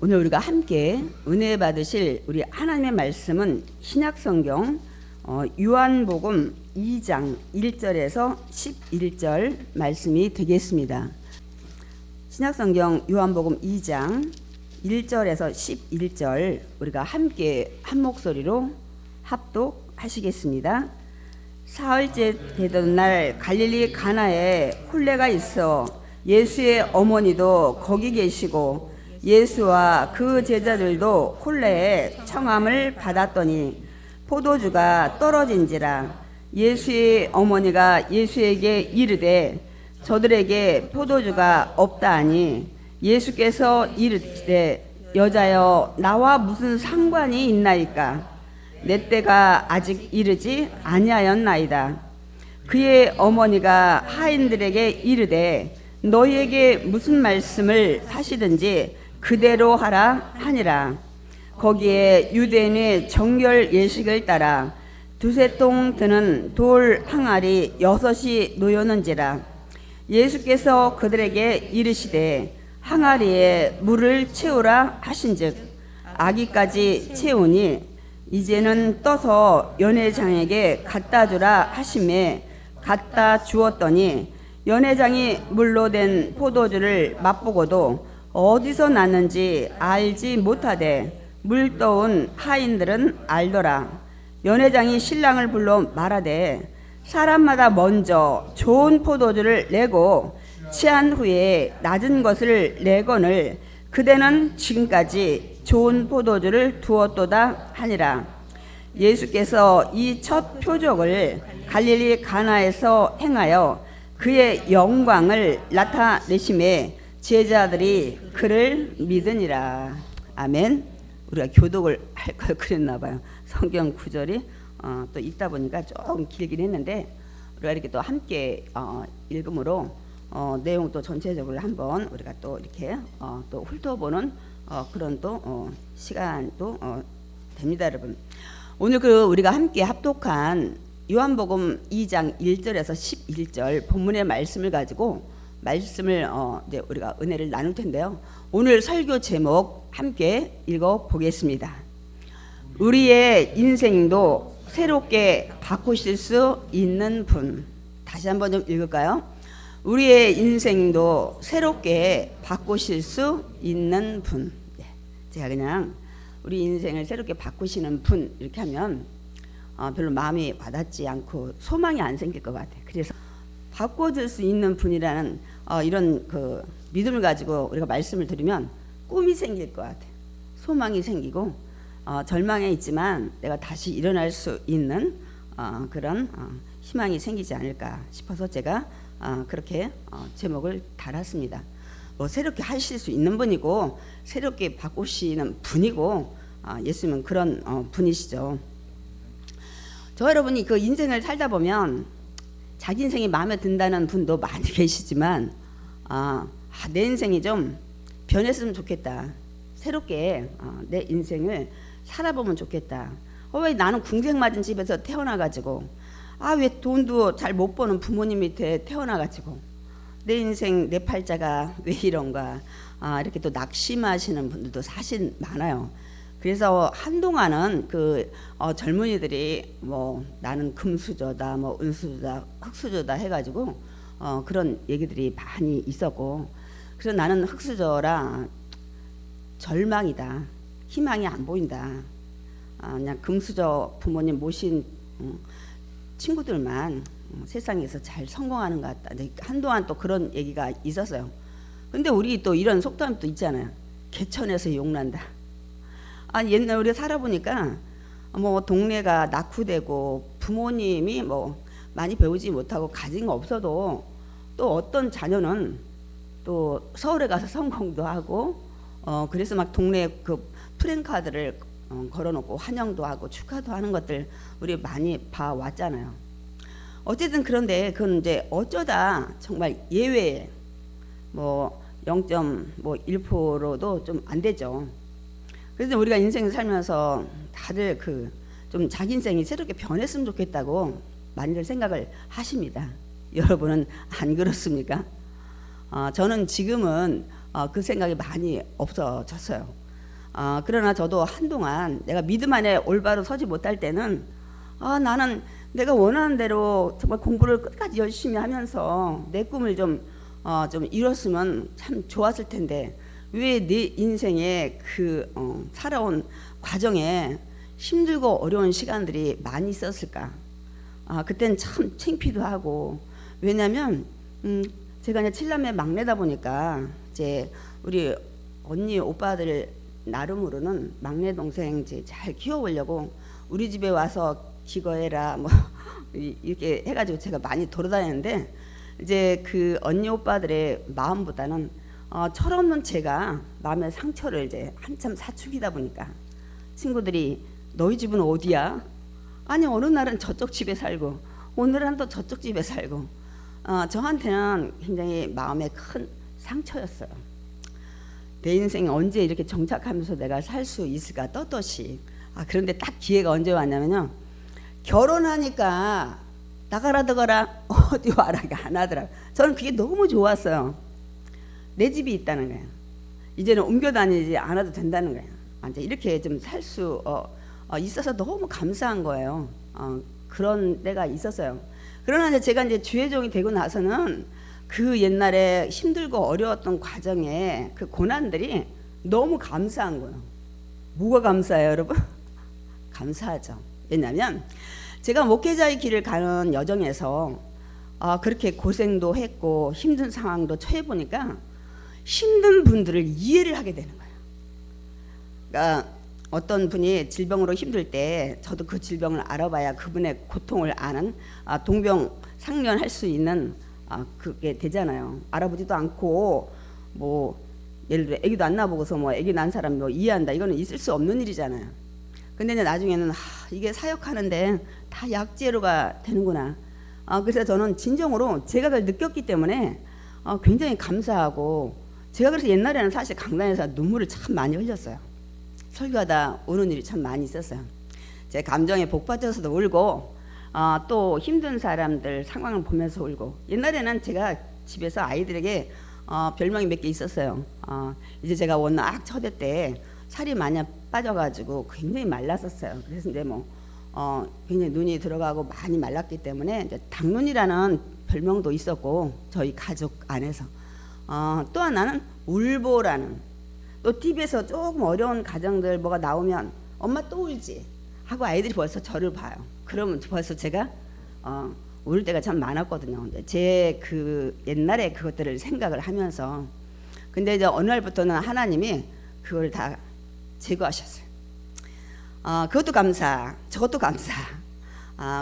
오늘 우리가 함께 은혜 받으실 우리 하나님의 말씀은 신약성경 요한복음 2장 1절에서 11절 말씀이 되겠습니다. 신약성경 요한복음 2장 1절에서 11절 우리가 함께 한 목소리로 합독하시겠습니다. 사흘째 되던 날 갈릴리 가나에 혼례가 있어 예수의 어머니도 거기 계시고 예수와 그 제자들도 혼례에 청함을 받았더니 포도주가 떨어진지라. 예수의 어머니가 예수에게 이르되 저들에게 포도주가 없다 하니 예수께서 이르되 여자여 나와 무슨 상관이 있나이까? 내 때가 아직 이르지 아니하였나이다. 그의 어머니가 하인들에게 이르되 너희에게 무슨 말씀을 하시든지 그대로 하라 하니라. 거기에 유대인의 정결 예식을 따라 두세 통 드는 돌 항아리 6이 놓였는지라. 예수께서 그들에게 이르시되 항아리에 물을 채우라 하신즉 아기까지 채우니 이제는 떠서 연회장에게 갖다 주라 하시매 갖다 주었더니 연회장이 물로 된 포도주를 맛보고도 어디서 났는지 알지 못하되 물 떠온 하인들은 알더라. 연회장이 신랑을 불러 말하되 사람마다 먼저 좋은 포도주를 내고 취한 후에 낮은 것을 내거늘 그대는 지금까지 좋은 포도주를 두었도다 하니라. 예수께서 이 첫 표적을 갈릴리 가나에서 행하여 그의 영광을 나타내심에 제자들이 그를 믿으니라. 아멘. 우리가 교독을 할 걸 그랬나 봐요. 성경 구절이 또 읽다 보니까 조금 길긴 했는데 우리가 이렇게 또 함께 읽음으로 내용 또 전체적으로 한번 우리가 또 이렇게 또 훑어보는 그런 또 시간도 됩니다, 여러분. 오늘 우리가 함께 합독한 요한복음 2장 1절에서 11절 본문의 말씀을 가지고 말씀을 이제 우리가 은혜를 나눌 텐데요. 오늘 설교 제목 함께 읽어 보겠습니다. 우리의 인생도 새롭게 바꾸실 수 있는 분. 다시 한번 좀 읽을까요? 우리의 인생도 새롭게 바꾸실 수 있는 분. 제가 그냥 우리 인생을 새롭게 바꾸시는 분 이렇게 하면 별로 마음이 와닿지 않고 소망이 안 생길 것 같아요. 그래서 바꿔줄 수 있는 분이라는 이런 그 믿음을 가지고 우리가 말씀을 드리면 꿈이 생길 것 같아요. 소망이 생기고 절망에 있지만 내가 다시 일어날 수 있는 그런 희망이 생기지 않을까 싶어서 제가 그렇게 제목을 달았습니다. 새롭게 하실 수 있는 분이고 새롭게 바꾸시는 분이고 예수님은 그런 분이시죠. 저 여러분이 그 인생을 살다 보면 자기 인생이 마음에 든다는 분도 많이 계시지만 내 인생이 좀 변했으면 좋겠다. 새롭게 내 인생을 살아보면 좋겠다. 왜 나는 궁생맞은 집에서 태어나가지고 왜 돈도 잘 못 버는 부모님 밑에 태어나가지고 내 인생 내 팔자가 왜 이런가 이렇게 또 낙심하시는 분들도 사실 많아요. 그래서 한동안은 젊은이들이 나는 금수저다, 은수저다, 흙수저다 해가지고 그런 얘기들이 많이 있었고, 그래서 나는 흙수저라 절망이다, 희망이 안 보인다, 그냥 금수저 부모님 모신 친구들만 세상에서 잘 성공하는 것 같다. 한동안 또 그런 얘기가 있었어요. 근데 우리 또 이런 속담도 있잖아요. 개천에서 용난다. 옛날 우리 살아보니까 동네가 낙후되고 부모님이 많이 배우지 못하고 가진 거 없어도 또 어떤 자녀는 또 서울에 가서 성공도 하고 그래서 막 동네 그 프랜카드를 걸어놓고 환영도 하고 축하도 하는 것들 우리 많이 봐왔잖아요. 어쨌든 그런데 그건 이제 어쩌다 정말 예외에 0.1%도 좀 안 되죠. 그래서 우리가 인생을 살면서 다들 좀 자기 인생이 새롭게 변했으면 좋겠다고 많이들 생각을 하십니다. 여러분은 안 그렇습니까? 저는 지금은 그 생각이 많이 없어졌어요. 그러나 저도 한동안 내가 믿음 안에 올바로 서지 못할 때는 나는 내가 원하는 대로 정말 공부를 끝까지 열심히 하면서 내 꿈을 좀 이뤘으면 참 좋았을 텐데 왜 내 인생에 살아온 과정에 힘들고 어려운 시간들이 많이 있었을까? 그때는 참 창피도 하고 왜냐면 제가 이제 7남매 막내다 보니까 이제 우리 언니 오빠들 나름으로는 막내 동생 이제 잘 키워보려고 우리 집에 와서 기거해라 뭐 이렇게 해가지고 제가 많이 돌아다녔는데 이제 그 언니 오빠들의 마음보다는 철없는 제가 마음의 상처를 이제 한참 사춘기다 보니까 친구들이 너희 집은 어디야? 아니 어느 날은 저쪽 집에 살고 오늘은 또 저쪽 집에 살고 저한테는 굉장히 마음에 큰 상처였어요. 내 인생이 언제 이렇게 정착하면서 내가 살 수 있을까 떳떳이. 그런데 딱 기회가 언제 왔냐면요. 결혼하니까 나가라 들어가라 어디 와라 안 하더라고요. 저는 그게 너무 좋았어요. 내 집이 있다는 거예요. 이제는 옮겨 다니지 않아도 된다는 거예요. 이제 이렇게 좀 살 수 있어서 너무 감사한 거예요. 그런 때가 있었어요. 그러나 이제 제가 이제 주의종이 되고 나서는 그 옛날에 힘들고 어려웠던 과정에 그 고난들이 너무 감사한 거예요. 뭐가 감사해요, 여러분? 감사하죠. 왜냐하면 제가 목회자의 길을 가는 여정에서 그렇게 고생도 했고 힘든 상황도 처해 보니까 힘든 분들을 이해를 하게 되는 거예요. 그러니까 어떤 분이 질병으로 힘들 때 저도 그 질병을 알아봐야 그분의 고통을 아는 동병상련할 수 있는 그게 되잖아요. 알아보지도 않고 뭐 예를 들어 아기도 안 낳아보고서 뭐 아기 낳은 사람 뭐 이해한다 이거는 있을 수 없는 일이잖아요. 근데 이제 나중에는 이게 사역하는데 다 약재료가 되는구나. 그래서 저는 진정으로 제가 그걸 느꼈기 때문에 굉장히 감사하고 제가 그래서 옛날에는 사실 강단에서 눈물을 참 많이 흘렸어요. 설교하다 우는 일이 참 많이 있었어요. 제 감정에 복받쳐서도 울고 또 힘든 사람들 상황을 보면서 울고 옛날에는 제가 집에서 아이들에게 별명이 몇 개 있었어요. 이제 제가 워낙 처대 때 살이 많이 빠져가지고 굉장히 말랐었어요. 그래서 이제 뭐 굉장히 눈이 들어가고 많이 말랐기 때문에 이제 당눈이라는 별명도 있었고 저희 가족 안에서 또 하나는 울보라는 또 TV에서 조금 어려운 가정들 뭐가 나오면 엄마 또 울지 하고 아이들이 벌써 저를 봐요. 그러면 벌써 제가 울 때가 참 많았거든요. 제 그 옛날에 그것들을 생각을 하면서 근데 이제 어느 날부터는 하나님이 그걸 다 제거하셨어요. 그것도 감사, 저것도 감사.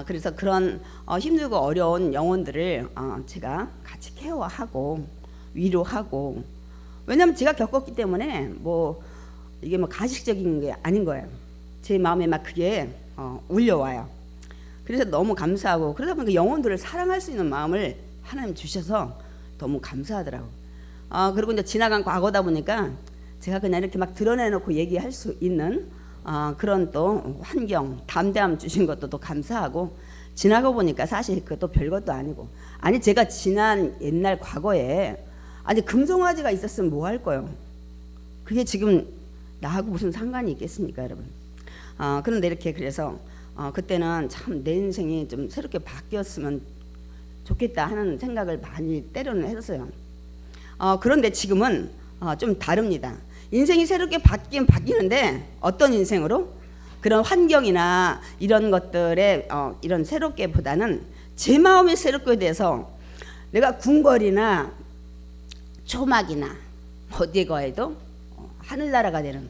그래서 그런 힘들고 어려운 영혼들을 제가 같이 케어하고 위로하고 왜냐하면 제가 겪었기 때문에 뭐 이게 뭐 가식적인 게 아닌 거예요. 제 마음에 막 그게 울려와요. 그래서 너무 감사하고 그러다 보니까 영혼들을 사랑할 수 있는 마음을 하나님 주셔서 너무 감사하더라고. 그리고 이제 지나간 과거다 보니까 제가 그냥 이렇게 막 드러내놓고 얘기할 수 있는 그런 또 환경, 담대함 주신 것도 또 감사하고 지나고 보니까 사실 그것도 별것도 아니고 아니 제가 지난 옛날 과거에 아니 금송아지가 있었으면 뭐 할 거예요? 그게 지금 나하고 무슨 상관이 있겠습니까, 여러분? 그런데 이렇게 그래서 그때는 참 내 인생이 좀 새롭게 바뀌었으면 좋겠다 하는 생각을 많이 때로는 했었어요. 그런데 지금은 좀 다릅니다. 인생이 새롭게 바뀌는데 어떤 인생으로? 그런 환경이나 이런 것들에 이런 새롭게보다는 제 마음이 새롭게 돼서 내가 궁궐이나 초막이나 어디에 가해도 하늘나라가 되는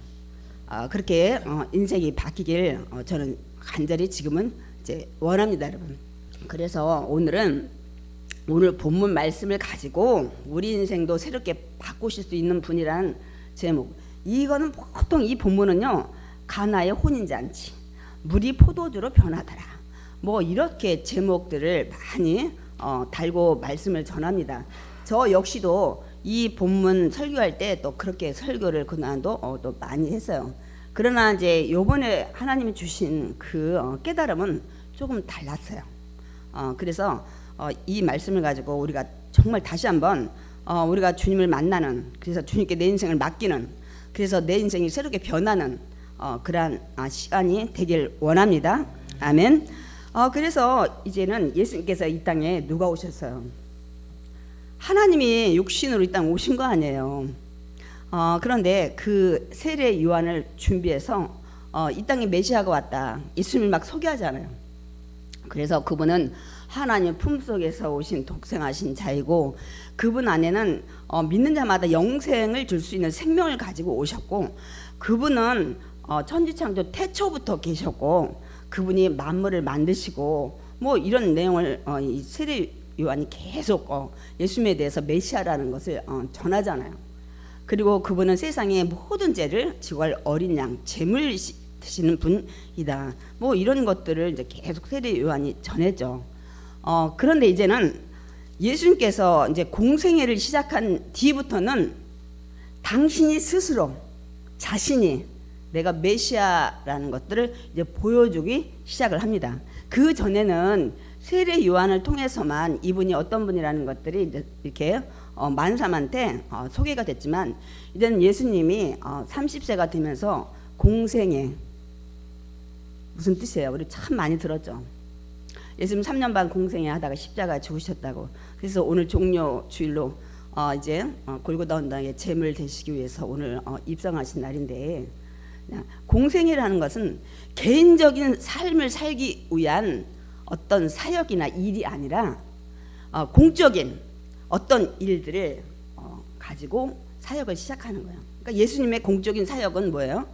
그렇게 인생이 바뀌길 저는 간절히 지금은 이제 원합니다, 여러분. 그래서 오늘 본문 말씀을 가지고 우리 인생도 새롭게 바꾸실 수 있는 분이라는 제목. 이거는 보통 이 본문은요 가나의 혼인잔치, 물이 포도주로 변하더라. 뭐 이렇게 제목들을 많이 달고 말씀을 전합니다. 저 역시도 이 본문 설교할 때 또 그렇게 설교를 그날도 또 많이 했어요. 그러나 이제 요번에 하나님이 주신 그 깨달음은 조금 달랐어요. 그래서 이 말씀을 가지고 우리가 정말 다시 한번 우리가 주님을 만나는, 그래서 주님께 내 인생을 맡기는 그래서 내 인생이 새롭게 변하는 그러한 시간이 되길 원합니다. 아멘. 그래서 이제는 예수님께서 이 땅에 누가 오셨어요? 하나님이 육신으로 이 땅 오신 거 아니에요. 그런데 그 세례 요한을 준비해서 이 땅에 메시아가 왔다, 예수님을 막 소개하잖아요. 그래서 그분은 하나님 품속에서 오신 독생하신 자이고, 그분 안에는 믿는 자마다 영생을 줄 수 있는 생명을 가지고 오셨고, 그분은 천지창조 태초부터 계셨고, 그분이 만물을 만드시고, 뭐 이런 내용을 이 세례 요한이 계속 예수님에 대해서 메시아라는 것을 전하잖아요. 그리고 그분은 세상의 모든 죄를 지고 갈 어린 양 제물 되시는 분이다, 뭐 이런 것들을 이제 계속 세례 요한이 전했죠. 그런데 이제는 예수님께서 이제 공생애를 시작한 뒤부터는 당신이 스스로 자신이 내가 메시아라는 것들을 이제 보여주기 시작을 합니다. 그 전에는 세례 요한을 통해서만 이분이 어떤 분이라는 것들이 이제 이렇게 만사한테 소개가 됐지만, 이제는 예수님이 30세가 되면서 공생애, 무슨 뜻이에요? 우리 참 많이 들었죠. 예수님 3년 반 공생애 하다가 십자가 죽으셨다고. 그래서 오늘 종료 주일로 이제 골고다 언덕에 제물 되시기 위해서 오늘 입성하신 날인데, 공생애라는 것은 개인적인 삶을 살기 위한 어떤 사역이나 일이 아니라 공적인 어떤 일들을 가지고 사역을 시작하는 거예요. 그러니까 예수님의 공적인 사역은 뭐예요?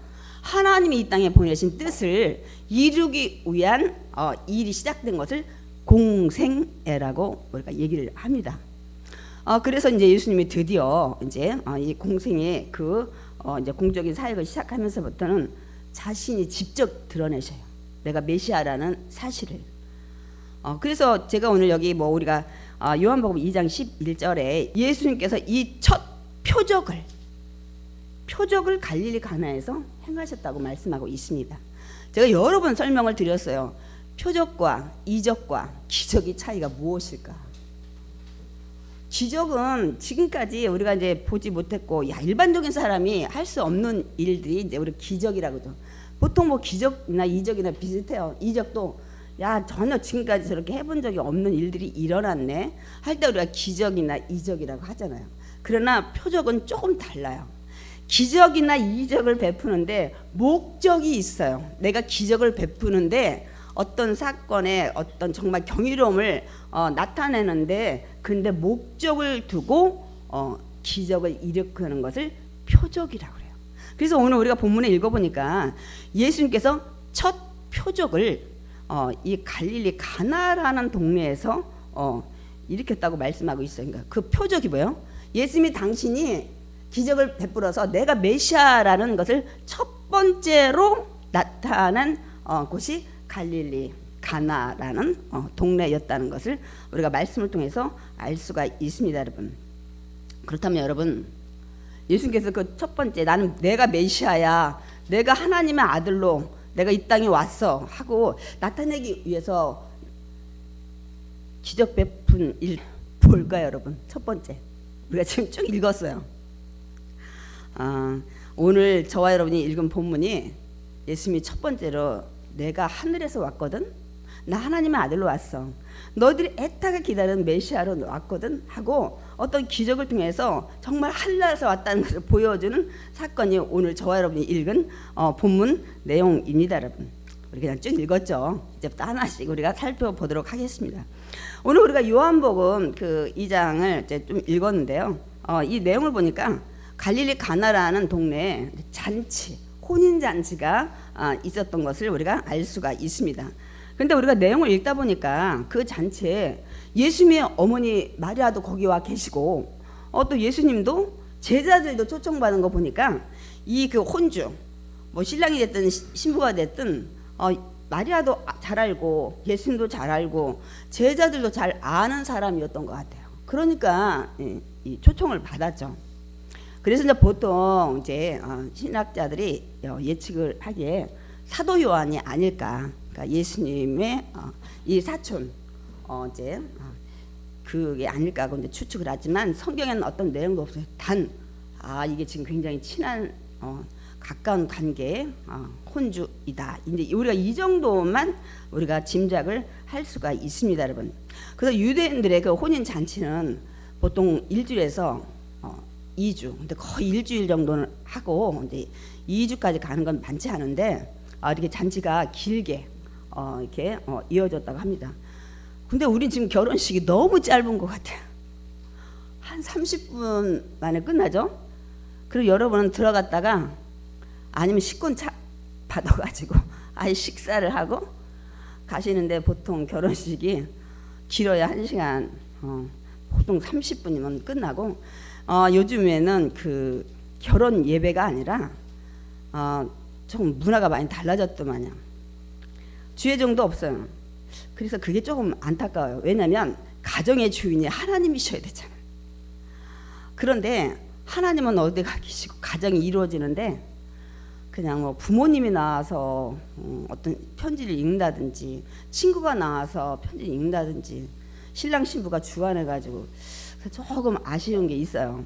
하나님이 이 땅에 보내신 뜻을 이루기 위한 일이 시작된 것을 공생애라고 우리가 얘기를 합니다. 그래서 이제 예수님이 드디어 이제 이 공생애 이제 공적인 사역을 시작하면서부터는 자신이 직접 드러내셔요. 내가 메시아라는 사실을. 그래서 제가 오늘 여기 뭐 우리가 요한복음 2장 11절에 예수님께서 이 첫 표적을 갈릴리 가나에서 행하셨다고 말씀하고 있습니다. 제가 여러 번 설명을 드렸어요. 표적과 이적과 기적의 차이가 무엇일까? 기적은 지금까지 우리가 이제 보지 못했고, 일반적인 사람이 할 수 없는 일들이 이제 우리 기적이라고 하죠. 보통 뭐 기적이나 이적이나 비슷해요. 이적도 전혀 지금까지 저렇게 해본 적이 없는 일들이 일어났네 할 때 우리가 기적이나 이적이라고 하잖아요. 그러나 표적은 조금 달라요. 기적이나 이적을 베푸는데 목적이 있어요. 내가 기적을 베푸는데 어떤 사건에 어떤 정말 경이로움을 나타내는데, 근데 목적을 두고 기적을 일으키는 것을 표적이라고 해요. 그래서 오늘 우리가 본문에 읽어보니까 예수님께서 첫 표적을 이 갈릴리 가나라는 동네에서 일으켰다고 말씀하고 있어요. 그러니까 그 표적이 뭐예요? 예수님이 당신이 기적을 베풀어서 내가 메시아라는 것을 첫 번째로 나타난 곳이 갈릴리 가나라는 동네였다는 것을 우리가 말씀을 통해서 알 수가 있습니다, 여러분. 그렇다면 여러분, 예수님께서 그 첫 번째 나는 내가 메시아야, 내가 하나님의 아들로 내가 이 땅에 왔어 하고 나타내기 위해서 기적 베푼 일 뭘까요, 여러분? 첫 번째 우리가 지금 쭉 읽었어요. 오늘 저와 여러분이 읽은 본문이 예수님이 첫 번째로 내가 하늘에서 왔거든, 나 하나님의 아들로 왔어, 너희들이 애타게 기다리는 메시아로 왔거든 하고 어떤 기적을 통해서 정말 하늘에서 왔다는 것을 보여주는 사건이 오늘 저와 여러분이 읽은 본문 내용입니다. 여러분, 우리 그냥 쭉 읽었죠. 이제부터 하나씩 우리가 살펴보도록 하겠습니다. 오늘 우리가 요한복음 그 2장을 이제 좀 읽었는데요. 이 내용을 보니까 갈릴리 가나라는 동네에 잔치, 혼인 잔치가 있었던 것을 우리가 알 수가 있습니다. 근데 우리가 내용을 읽다 보니까 그 잔치에 예수님의 어머니 마리아도 거기 와 계시고, 또 예수님도 제자들도 초청받은 거 보니까 이 그 혼주, 뭐 신랑이 됐든 신부가 됐든 마리아도 잘 알고 예수님도 잘 알고 제자들도 잘 아는 사람이었던 것 같아요. 그러니까 이 초청을 받았죠. 그래서 이제 보통 이제 신학자들이 예측을 하기에 사도 요한이 아닐까. 그러니까 예수님의 이 사촌 이제 그게 아닐까 하고 이제 추측을 하지만 성경에는 어떤 내용도 없어요. 단 이게 지금 굉장히 친한 가까운 관계 혼주이다. 이제 우리가 이 정도만 우리가 짐작을 할 수가 있습니다, 여러분. 그래서 유대인들의 그 혼인 잔치는 보통 일주일에서 2주, 근데 거의 일주일 정도는 하고 이제 2주까지 가는 건 많지 않은데 이렇게 잔치가 길게 이렇게 이어졌다고 합니다. 근데 우리 지금 결혼식이 너무 짧은 것 같아요. 한 30분 만에 끝나죠. 그리고 여러분은 들어갔다가 아니면 식권 받아가지고 아예 식사를 하고 가시는데 보통 결혼식이 길어야 1시간, 보통 30분이면 끝나고 요즘에는 그 결혼 예배가 아니라 좀 문화가 많이 달라졌더만요. 주의정도 없어요. 그래서 그게 조금 안타까워요. 왜냐하면 가정의 주인이 하나님이셔야 되잖아요. 그런데 하나님은 어디 가 계시고 가정이 이루어지는데 그냥 뭐 부모님이 나와서 어떤 편지를 읽는다든지 친구가 나와서 편지를 읽는다든지 신랑 신부가 주관해가지고 조금 아쉬운 게 있어요.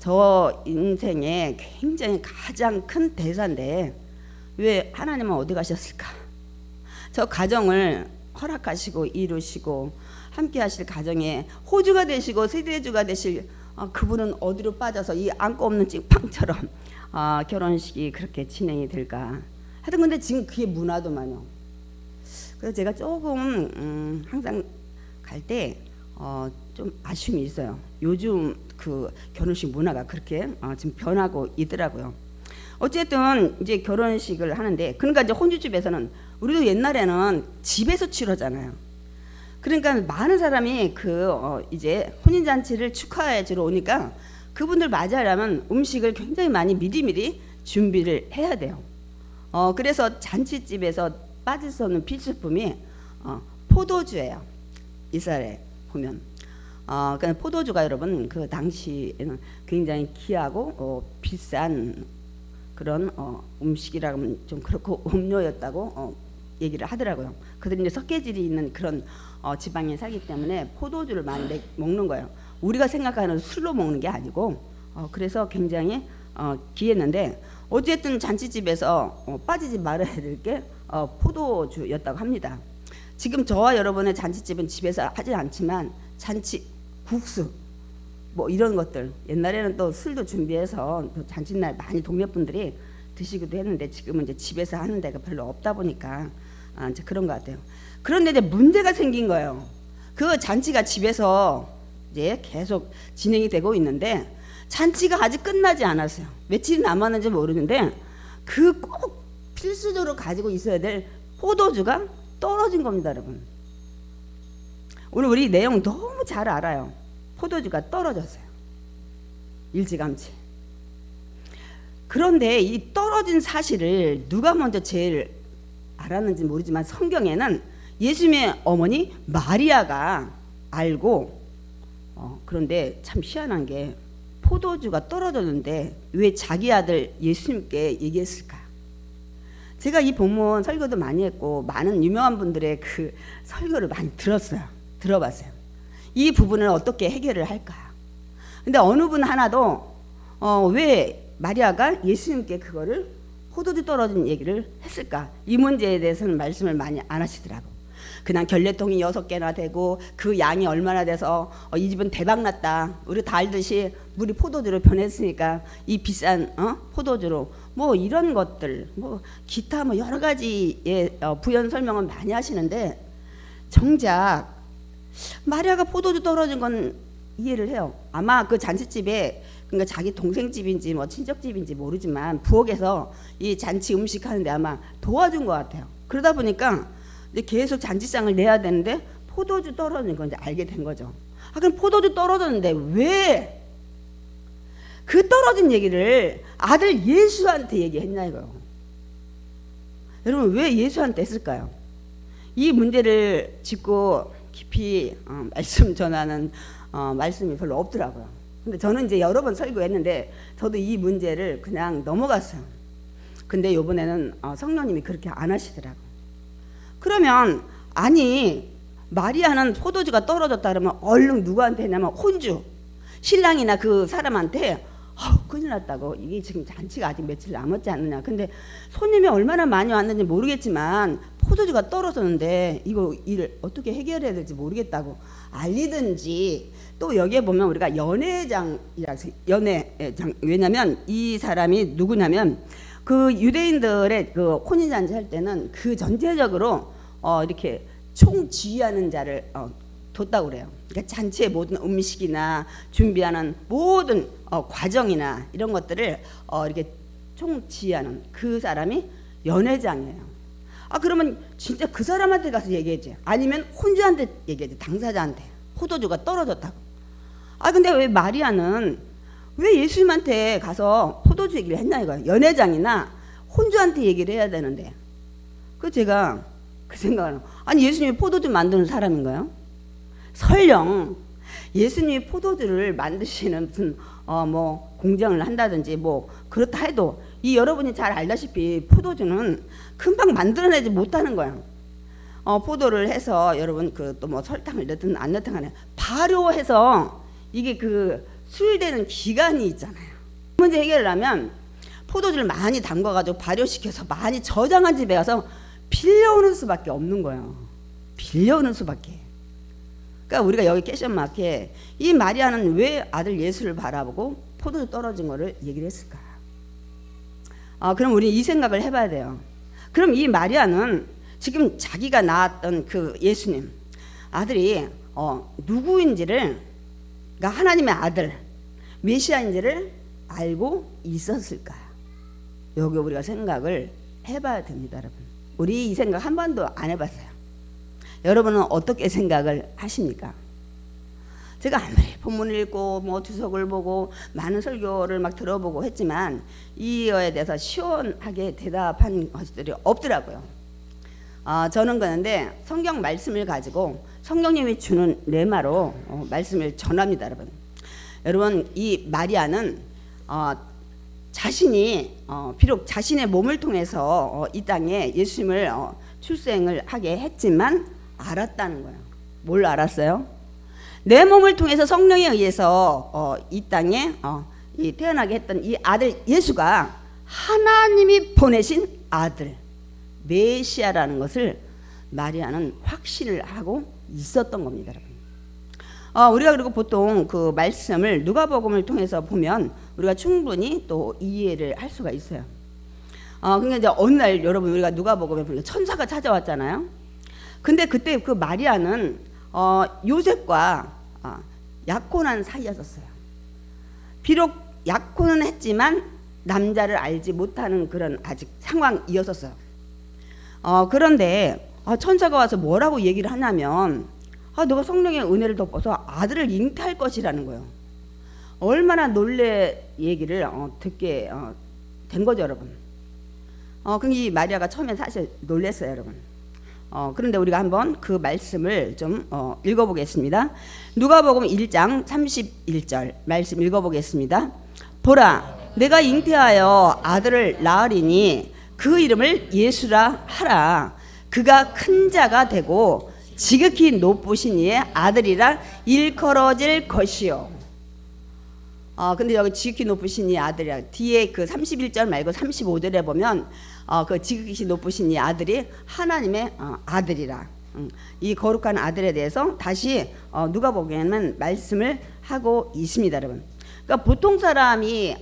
저 인생에 굉장히 가장 큰 대사인데 왜 하나님은 어디 가셨을까? 저 가정을 허락하시고 이루시고 함께 하실 가정에 호주가 되시고 세대주가 되실 그분은 어디로 빠져서 이 안고 없는 찐빵처럼 결혼식이 그렇게 진행이 될까? 하여튼 근데 지금 그게 문화도만요. 그래서 제가 조금 항상 갈 때 좀 아쉬움이 있어요. 요즘 그 결혼식 문화가 그렇게 지금 변하고 있더라고요. 어쨌든 이제 결혼식을 하는데 그러니까 이제 혼주집에서는 우리도 옛날에는 집에서 치르잖아요. 그러니까 많은 사람이 이제 혼인잔치를 축하해 주러 오니까 그분들 맞이하려면 음식을 굉장히 많이 미리미리 준비를 해야 돼요. 그래서 잔치집에서 빠질 수 없는 필수품이 포도주예요. 이스라엘에 보면 그러니까 포도주가 여러분 그 당시에는 굉장히 귀하고 비싼 그런 음식이라고 하면 좀 그렇고 음료였다고 얘기를 하더라고요. 그들이 이제 석회질이 있는 그런 지방에 살기 때문에 포도주를 많이 먹는 거예요. 우리가 생각하는 술로 먹는 게 아니고 그래서 굉장히 귀했는데 어쨌든 잔치집에서 빠지지 말아야 될 게 포도주였다고 합니다. 지금 저와 여러분의 잔치집은 집에서 하지 않지만 잔치 국수 뭐 이런 것들 옛날에는 또 술도 준비해서 또 잔칫날 많이 동료분들이 드시기도 했는데 지금은 이제 집에서 하는 데가 별로 없다 보니까 이제 그런 것 같아요. 그런데 이제 문제가 생긴 거예요. 그 잔치가 집에서 이제 계속 진행이 되고 있는데 잔치가 아직 끝나지 않았어요. 며칠이 남았는지 모르는데 그 꼭 필수적으로 가지고 있어야 될 포도주가 떨어진 겁니다, 여러분. 오늘 우리 내용 너무 잘 알아요. 포도주가 떨어졌어요. 일찌감치. 그런데 이 떨어진 사실을 누가 먼저 제일 알았는지 모르지만 성경에는 예수님의 어머니 마리아가 알고 그런데 참 희한한 게 포도주가 떨어졌는데 왜 자기 아들 예수님께 얘기했을까? 제가 이 본문 설교도 많이 했고 많은 유명한 분들의 그 설교를 많이 들어봤어요. 이 부분을 어떻게 해결을 할까? 근데 어느 분 하나도 왜 마리아가 예수님께 그거를 포도주 떨어진 얘기를 했을까? 이 문제에 대해서는 말씀을 많이 안 하시더라고. 그냥 결례통이 6개나 되고 그 양이 얼마나 돼서 이 집은 대박났다. 우리 다 알듯이 물이 포도주로 변했으니까 이 비싼 포도주로 뭐 이런 것들 뭐 기타 뭐 여러 가지의 부연 설명은 많이 하시는데 정작 마리아가 포도주 떨어진 건 이해를 해요. 아마 그 잔치집에 그러니까 자기 동생 집인지 뭐 친척 집인지 모르지만 부엌에서 이 잔치 음식 하는데 아마 도와준 것 같아요. 그러다 보니까 이제 계속 잔치상을 내야 되는데 포도주 떨어진 건 이제 알게 된 거죠. 그럼 포도주 떨어졌는데 왜 그 떨어진 얘기를 아들 예수한테 얘기했냐 이거요. 여러분 왜 예수한테 했을까요? 이 문제를 짚고 깊이 말씀 전하는 말씀이 별로 없더라고요. 근데 저는 이제 여러 번 설교했는데 저도 이 문제를 그냥 넘어갔어요. 근데 이번에는 성령님이 그렇게 안 하시더라고요. 그러면 아니 마리아는 포도주가 떨어졌다 그러면 얼른 누구한테 했냐면 혼주 신랑이나 그 사람한테 큰일 났다고. 이게 지금 잔치가 아직 며칠 남았지 않느냐. 근데 손님이 얼마나 많이 왔는지 모르겠지만 포도주가 떨어졌는데 이거 일을 어떻게 해결해야 될지 모르겠다고 알리든지, 또 여기에 보면 우리가 연회장이라서 연회장, 왜냐면 이 사람이 누구냐면 그 유대인들의 그 혼인잔치 할 때는 그 전체적으로 이렇게 총지휘하는 자를 뒀다고 그래요. 그러니까 잔치의 모든 음식이나 준비하는 모든 과정이나 이런 것들을 이렇게 총지휘하는 그 사람이 연회장이에요. 그러면 진짜 그 사람한테 가서 얘기하지, 아니면 혼주한테 얘기하지, 당사자한테. 포도주가 떨어졌다고. 근데 왜 마리아는 왜 예수님한테 가서 포도주 얘기를 했나 이거야. 연회장이나 혼주한테 얘기를 해야 되는데. 제가 그 생각을, 아니 예수님이 포도주 만드는 사람인가요? 설령 예수님이 포도주를 만드시는 무슨 뭐 공장을 한다든지 뭐 그렇다 해도 이 여러분이 잘 알다시피 포도주는 금방 만들어내지 못하는 거예요. 포도를 해서 여러분 그 또 뭐 설탕을 넣든 안 넣든 간에 발효해서 이게 그 술되는 기간이 있잖아요. 문제 해결하려면 포도주를 많이 담가가지고 발효시켜서 많이 저장한 집에 가서 빌려오는 수밖에 없는 거예요. 빌려오는 수밖에. 그러니까 우리가 여기 캐션마켓에 이 마리아는 왜 아들 예수를 바라보고 포도주 떨어진 거를 얘기를 했을까? 그럼 우리 이 생각을 해봐야 돼요. 그럼 이 마리아는 지금 자기가 낳았던 그 예수님 아들이 누구인지를, 그러니까 하나님의 아들 메시아인지를 알고 있었을까? 여기 우리가 생각을 해봐야 됩니다, 여러분. 우리 이 생각 한 번도 안 해봤어요. 여러분은 어떻게 생각을 하십니까? 제가 아무리 본문을 읽고 뭐 주석을 보고 많은 설교를 막 들어보고 했지만 이거에 대해서 시원하게 대답한 것들이 없더라고요. 저는 그런데 성경 말씀을 가지고 성령님이 주는 레마로 말씀을 전합니다, 여러분. 여러분, 이 마리아는 자신이 비록 자신의 몸을 통해서 이 땅에 예수님을 출생을 하게 했지만 알았다는 거예요. 뭘 알았어요? 내 몸을 통해서 성령에 의해서 이 땅에 태어나게 했던 이 아들 예수가 하나님이 보내신 아들 메시아라는 것을 마리아는 확신을 하고 있었던 겁니다, 여러분. 우리가 그리고 보통 그 말씀을 누가복음을 통해서 보면 우리가 충분히 또 이해를 할 수가 있어요. 그러니까 이제 어느 날 여러분 우리가 누가복음에 보니까 천사가 찾아왔잖아요. 근데 그때 그 마리아는 요셉과 약혼한 사이였었어요. 비록 약혼은 했지만 남자를 알지 못하는 그런 아직 상황이었었어요. 그런데 천사가 와서 뭐라고 얘기를 하냐면 너가 성령의 은혜를 덮어서 아들을 잉태할 것이라는 거예요. 얼마나 놀래 얘기를 듣게 된 거죠, 여러분. 이 마리아가 처음에 사실 놀랬어요, 여러분. 그런데 우리가 한번 그 말씀을 좀 읽어보겠습니다. 누가복음 1장 31절 말씀 읽어보겠습니다. 보라, 내가 잉태하여 아들을 낳으리니 그 이름을 예수라 하라. 그가 큰 자가 되고 지극히 높으신 이의 아들이라 일컬어질 것이요. 근데 여기 지극히 높으신 이 아들이야. 뒤에 그 31절 말고 35절에 보면 그 지극히 높으신 이 아들이 하나님의 아들이라. 이 거룩한 아들에 대해서 다시 누가복음에는 말씀을 하고 있습니다, 여러분. 그러니까 보통 사람이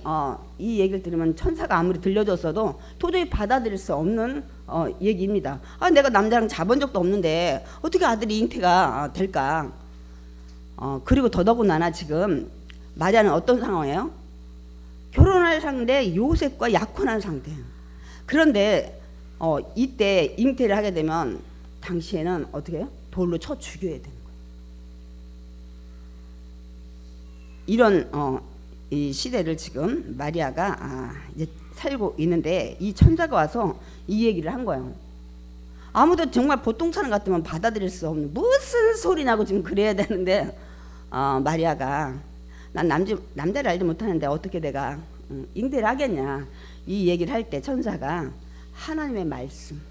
이 얘기를 들으면 천사가 아무리 들려줬어도 도저히 받아들일 수 없는 얘기입니다. 내가 남자랑 자본 적도 없는데 어떻게 아들이 잉태가 될까? 그리고 더더군다나 지금 마리아는 어떤 상황이에요? 결혼할 상대 요셉과 약혼한 상태예요. 그런데 이때 잉태를 하게 되면 당시에는 어떻게 해요? 돌로 쳐 죽여야 되는 거예요. 이런 이 시대를 지금 마리아가 이제 살고 있는데 이 천사가 와서 이 얘기를 한 거예요. 아무도 정말 보통 사람 같으면 받아들일 수 없는 무슨 소리 나고 지금 그래야 되는데 마리아가 난 남자를 알지 못하는데 어떻게 내가 잉태를 하겠냐 이 얘기를 할 때 천사가 하나님의 말씀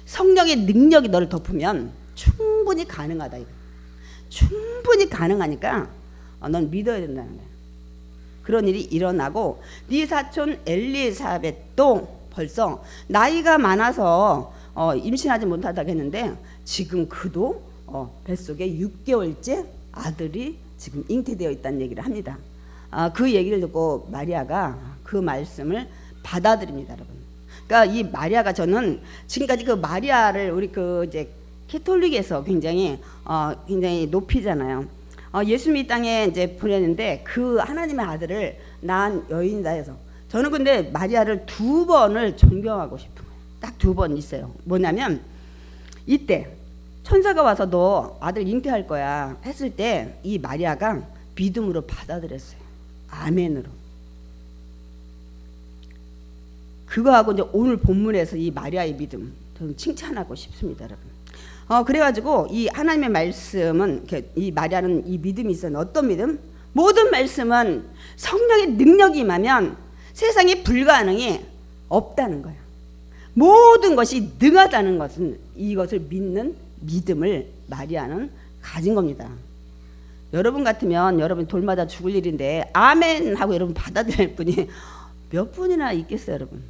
성령의 능력이 너를 덮으면 충분히 가능하다 이거. 충분히 가능하니까 넌 믿어야 된다는 거야. 그런 일이 일어나고 네 사촌 엘리사벳도 벌써 나이가 많아서 임신하지 못하다고 했는데 지금 그도 뱃속에 6개월째 아들이 지금 잉태되어 있다는 얘기를 합니다. 그 얘기를 듣고 마리아가 그 말씀을 받아들입니다, 여러분. 그러니까 이 마리아가 저는 지금까지 그 마리아를 우리 그 이제 캐톨릭에서 굉장히 높이잖아요. 예수님이 이 땅에 이제 보냈는데 그 하나님의 아들을 낳은 여인이다 해서 저는 근데 마리아를 2번을 존경하고 싶은 거예요. 딱 2번 있어요. 뭐냐면 이때 천사가 와서 너 아들 잉태할 거야 했을 때 이 마리아가 믿음으로 받아들였어요. 아멘으로. 그거하고 이제 오늘 본문에서 이 마리아의 믿음 저는 칭찬하고 싶습니다, 여러분. 그래가지고 이 하나님의 말씀은 이 마리아는 이 믿음이 있어요. 어떤 믿음? 모든 말씀은 성령의 능력이 임하면 세상에 불가능이 없다는 거예요. 모든 것이 능하다는 것은 이것을 믿는 믿음을 마리아는 가진 겁니다. 여러분 같으면 여러분 돌마다 죽을 일인데 아멘 하고 여러분 받아들일 분이 몇 분이나 있겠어요, 여러분.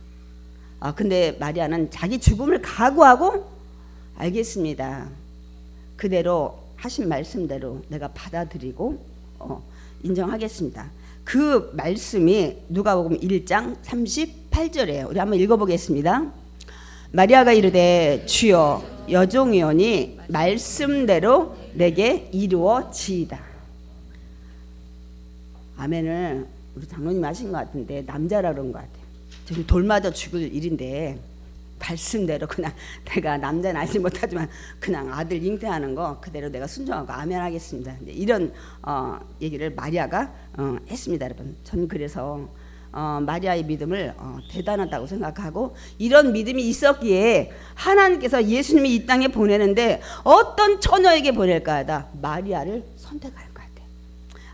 근데 마리아는 자기 죽음을 각오하고 알겠습니다. 그대로 하신 말씀대로 내가 받아들이고 인정하겠습니다. 그 말씀이 누가복음 1장 38절이에요. 우리 한번 읽어보겠습니다. 마리아가 이르되 주여 여종이오니 말씀대로 내게 이루어지이다. 아멘을 우리 장로님 하신 것 같은데 남자라 그런 것 같아요. 지금 돌맞아 죽을 일인데 말씀대로 그냥 내가 남자는 알지 못하지만 그냥 아들 잉태하는 거 그대로 내가 순종하고 아멘 하겠습니다. 이런 얘기를 마리아가 했습니다, 여러분. 전 그래서 마리아의 믿음을 대단하다고 생각하고 이런 믿음이 있었기에 하나님께서 예수님이 이 땅에 보내는데 어떤 처녀에게 보낼까 하다 마리아를 선택할 것 같아요.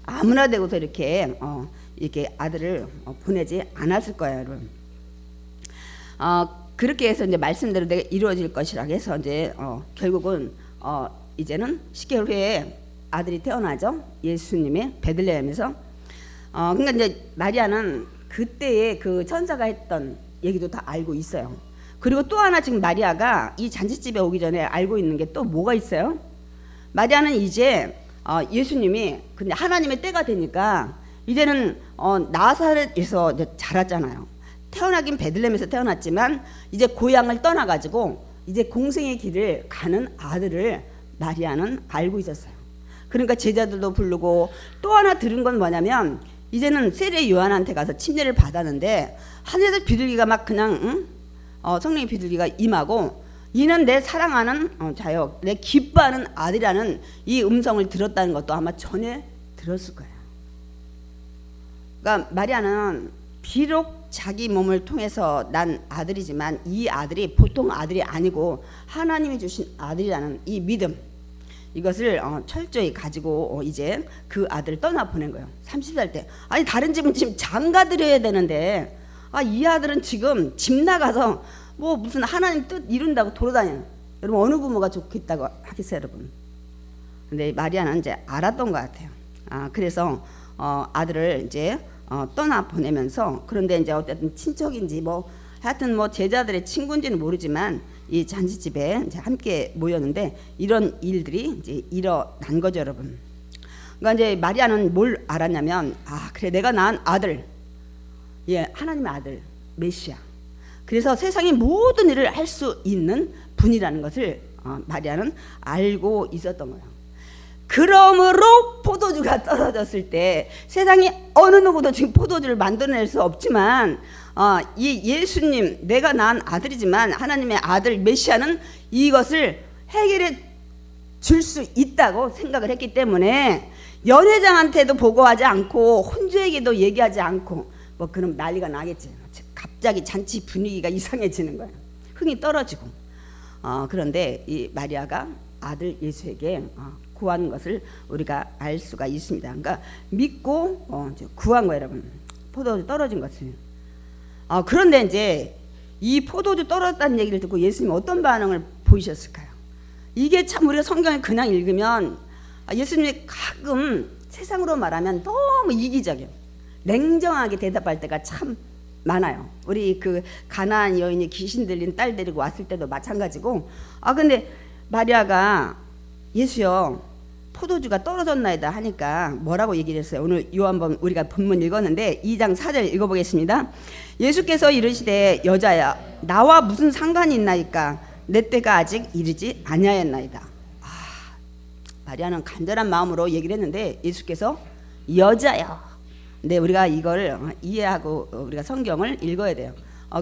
아무나 되고서 이렇게 아들을 보내지 않았을 거예요, 여러분. 그렇게 해서 이제 말씀대로 내가 이루어질 것이라고 해서 이제 결국은 이제는 10개월 후에 아들이 태어나죠. 예수님의 베들레헴에서. 그러니까 이제 마리아는 그때의 그 천사가 했던 얘기도 다 알고 있어요. 그리고 또 하나 지금 마리아가 이 잔치집에 오기 전에 알고 있는 게 또 뭐가 있어요? 마리아는 이제 예수님이 근데 하나님의 때가 되니까 이제는 나사렛에서 이제 자랐잖아요. 태어나긴 베들레헴에서 태어났지만 이제 고향을 떠나가지고 이제 공생의 길을 가는 아들을 마리아는 알고 있었어요. 그러니까 제자들도 부르고 또 하나 들은 건 뭐냐면 이제는 세례 요한한테 가서 침례를 받았는데 하늘에서 비둘기가 막 그냥 성령의 비둘기가 임하고 이는 내 사랑하는 자여 내 기뻐하는 아들이라는 이 음성을 들었다는 것도 아마 전에 들었을 거예요. 그러니까 마리아는 비록 자기 몸을 통해서 난 아들이지만 이 아들이 보통 아들이 아니고 하나님이 주신 아들이라는 이 믿음 이것을 철저히 가지고 이제 그 아들을 떠나보낸 거예요. 30살 때. 아니 다른 집은 지금 장가드려야 되는데 이 아들은 지금 집 나가서 뭐 무슨 하나님 뜻 이룬다고 돌아다녀요. 여러분 어느 부모가 좋겠다고 하겠어요, 여러분? 근데 마리아는 이제 알았던 것 같아요. 그래서 아들을 이제 떠나 보내면서 그런데 이제 어쨌든 친척인지 뭐 하여튼 뭐 제자들의 친구인지는 모르지만 이 잔치집에 이제 함께 모였는데 이런 일들이 이제 일어난 거죠, 여러분. 그러니까 이제 마리아는 뭘 알았냐면 그래 내가 낳은 아들, 하나님의 아들 메시아. 그래서 세상의 모든 일을 할 수 있는 분이라는 것을 마리아는 알고 있었던 거예요. 그러므로 포도주가 떨어졌을 때 세상에 어느 누구도 지금 포도주를 만들어낼 수 없지만 이 예수님 내가 낳은 아들이지만 하나님의 아들 메시아는 이것을 해결해 줄 수 있다고 생각을 했기 때문에 연회장한테도 보고하지 않고 혼주에게도 얘기하지 않고 뭐 그럼 난리가 나겠지. 갑자기 잔치 분위기가 이상해지는 거예요. 흥이 떨어지고 그런데 이 마리아가 아들 예수에게 구한 것을 우리가 알 수가 있습니다. 그러니까 믿고 구한 거예요, 여러분. 포도주 떨어진 것을. 그런데 이제 이 포도주 떨어졌다는 얘기를 듣고 예수님 어떤 반응을 보이셨을까요? 이게 참 우리가 성경을 그냥 읽으면 예수님이 가끔 세상으로 말하면 너무 이기적이에요. 냉정하게 대답할 때가 참 많아요. 우리 그 가나안 여인이 귀신 들린 딸 데리고 왔을 때도 마찬가지고, 근데 마리아가 예수여 포도주가 떨어졌나이다 하니까 뭐라고 얘기를 했어요. 오늘 요한복음 우리가 본문 읽었는데 2장 4절 읽어보겠습니다. 예수께서 이르시되 여자야 나와 무슨 상관이 있나이까 내 때가 아직 이르지 아니하였나이다. 마리아는 간절한 마음으로 얘기를 했는데 예수께서 여자야. 네, 우리가 이걸 이해하고 우리가 성경을 읽어야 돼요.